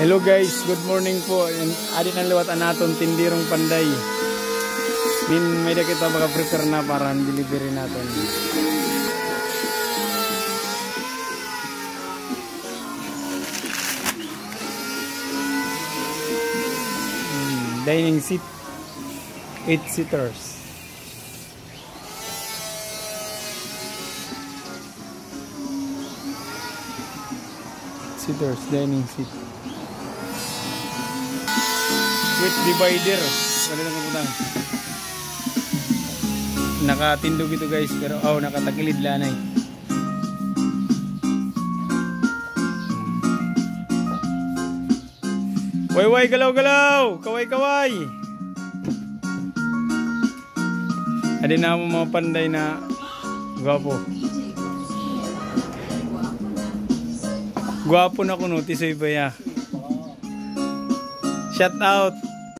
Hello guys, good morning po. Adi na liwat naton tindirong panday. May da kita baka prepare na para delivery natin. Dining seat, 8 seaters. Dining seat with divider. Wala na kaputang. Nakatindog ito guys, pero nakatakilid lanay. Way galaw kaway. Adi na mo mga panday na gwapo. Gwapo na kuno, tisoy ba ya? Shout out